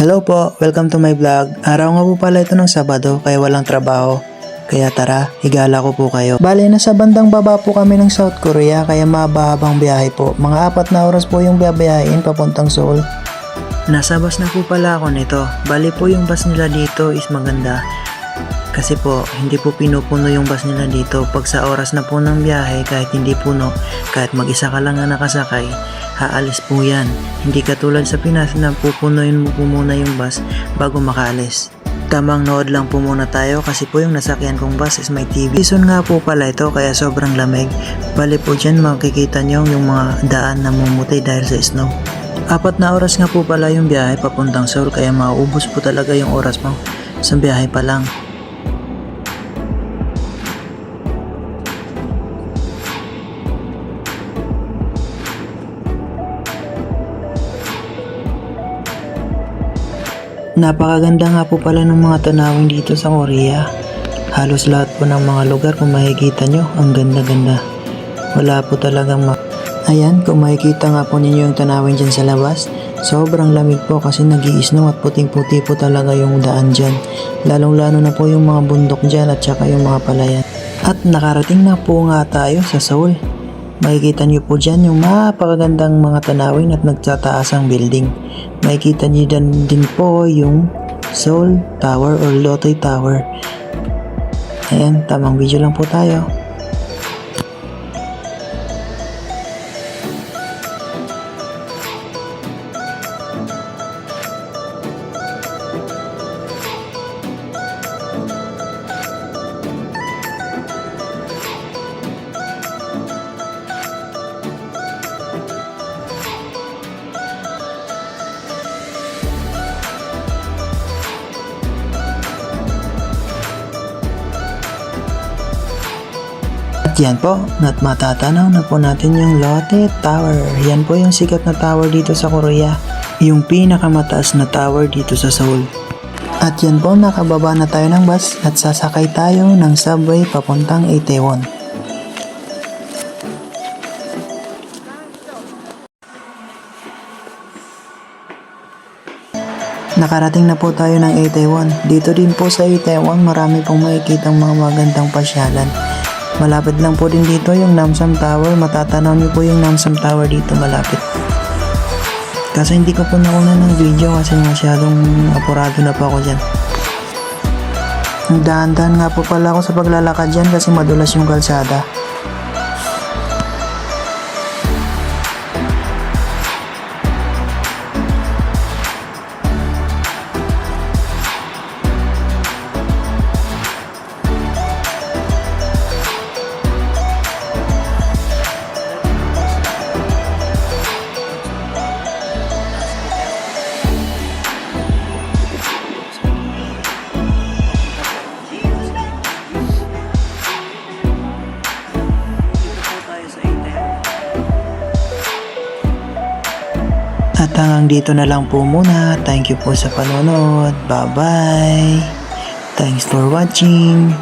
Hello po, welcome to my vlog. Araw nga po pala ito ng Sabado kaya walang trabaho. Kaya tara, higala ko po kayo. Bale, nasa bandang baba po kami ng South Korea kaya mabahabang biyahe po. Mga 4 na oras po yung biyahein papuntang Seoul. Nasa bus na po pala ako nito. Bale po yung bus nila dito is maganda. Kasi po, hindi po pinupuno yung bus nila dito. Pag sa oras na po ng biyahe, kahit hindi puno, kahit mag-isa ka lang na nakasakay, haalis po yan. Hindi katulad sa Pinas na pupunuin mo po muna yung bus bago makaalis. Tamang nood lang po muna tayo kasi po yung nasakyan kong bus is may TV. Season nga po pala ito kaya sobrang lamig. Bali po dyan makikita nyo yung mga daan na mumuti dahil sa snow. 4 na oras nga po pala yung biyahe papuntang Seoul kaya mauubos po talaga yung oras mo sa biyahe pa lang. Napakaganda nga po pala ng mga tanawin dito sa Korea. Halos lahat po ng mga lugar kung makikita nyo, ang ganda-ganda. Wala po talagang Ayan, kung makikita nga po ninyo yung tanawin dyan sa labas, sobrang lamig po kasi nag-i-snow at puting-puti po talaga yung daan dyan. Lalong-lalo na po yung mga bundok dyan at saka yung mga palayan. At nakarating na po nga tayo sa Seoul. Makikita nyo po dyan yung mapakagandang mga tanawin at nagtataasang building. Makikita nyo dyan din po yung Seoul Tower or Lotte Tower. Ayan, tamang video lang po tayo. At yan po, at matatanaw na po natin yung Lotte Tower. Yan po yung sikat na tower dito sa Korea. Yung pinakamataas na tower dito sa Seoul. At yan po, nakababa na tayo ng bus at sasakay tayo ng subway papuntang Itaewon. Nakarating na po tayo ng Itaewon. Dito din po sa Itaewon, marami pong makikitang mga magandang pasyalan. Malapit lang po din dito yung Namsan Tower. Matatanaw niyo po yung Namsan Tower dito malapit. Kasi hindi ko po nakunan ng video kasi masyadong apurado na po ako dyan. Dahan-dahan nga po pala ako sa paglalakad dyan kasi madulas yung kalsada. At hanggang dito na lang po muna. Thank you po sa panonood. Bye-bye. Thanks for watching.